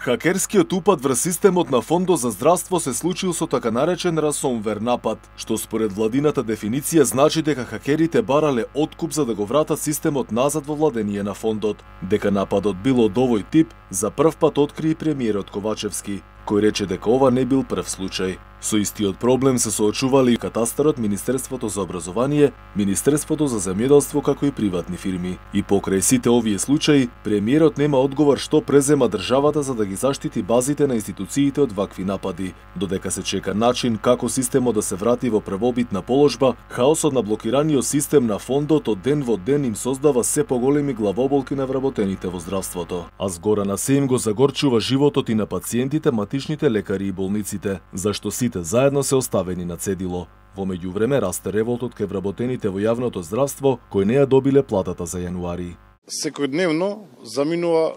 Хакерскиот упад врз системот на Фондот за здравство се случил со така наречен ransomware напад, што според владината дефиниција значи дека хакерите барале откуп за да го вратат системот назад во владение на фондот. Дека нападот бил од овој тип, за прв пат откри и премиерот Ковачевски, кој рече дека ова не бил прв случај. Со истиот проблем се соочували и катастарот, Министерството за образование, Министерството за земјоделство, како и приватни фирми. И покрај сите овие случаи, премиерот нема одговор што презема државата за да ги заштити базите на институциите од вакви напади. Додека се чека начин како системот да се врати во првобитна положба, хаосот на блокираниот систем на фондот од ден во ден им создава се поголеми главоболки на вработените во здравството. А згора на се им го загорчува животот и на пациентите, матичните лекари и болниците, зашто сите заедно се оставени на цедило. Во меѓувреме расте револтот кај вработените во јавното здравство кои не ја добиле платата за јануари. Секојдневно заминува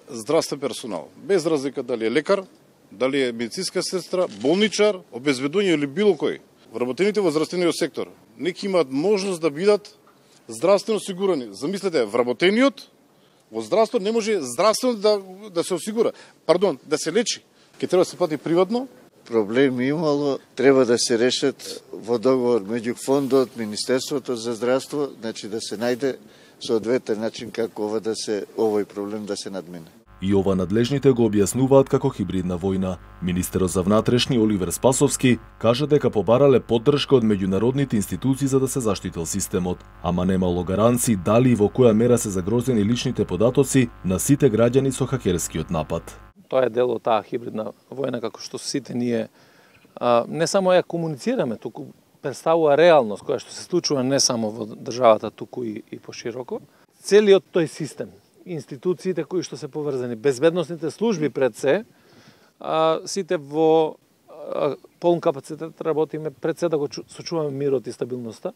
здравствен персонал, без разлика дали е лекар, дали е медицинска сестра, болничар, обезбедување или било кој. Вработените во здравствениот сектор неки имаат можност да бидат здравствено осигурани. Замислете, вработениот во здравство не може здравствено да се осигура, да се лечи. Ке треба да се плати приватно. Проблеми имало, треба да се решат во договор меѓу фондот, Министерството за здравство, значи да се најде соодветен начин како овој проблем да се надмине. И ова надлежните го објаснуваат како хибридна војна. Министерот за внатрешни Оливер Спасовски кажа дека побарале поддршка од меѓународните институции за да се заштитил системот, ама немало гаранции дали и во која мера се загрозени личните податоци на сите граѓани со хакерскиот напад. Тоа е дел од таа хибридна војна, како што сите ние не само ја комуницираме, туку представува реалност која што се случува не само во државата, туку и пошироко. Целиот тој систем, институциите кои што се поврзани, безбедносните служби пред се, сите во полн капацитет работиме пред се да го сочуваме мирот и стабилноста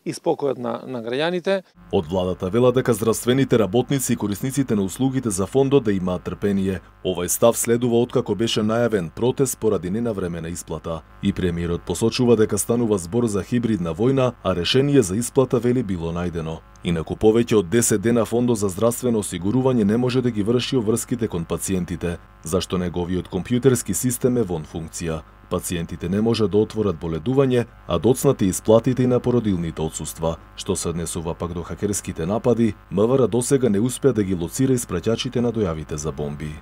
и спокојот на граѓаните. Од владата велат дека здравствените работници и корисниците на услугите за фондот да имаат трпение. Овој став следува откако беше најавен протест поради ненавремена исплата. И премиерот посочува дека станува збор за хибридна војна, а решение за исплата вели било најдено. Инаку повеќе од 10 дена Фондот за здравствено осигурување не може да ги врши обврските кон пациентите, зашто неговиот компјутерски систем е вон функција. Пациентите не може да отворат боледување, а доцнати исплатите и на породилните отсуства. Што се однесува пак до хакерските напади, МВР досега не успеа да ги лоцира испраќачите на дојавите за бомби.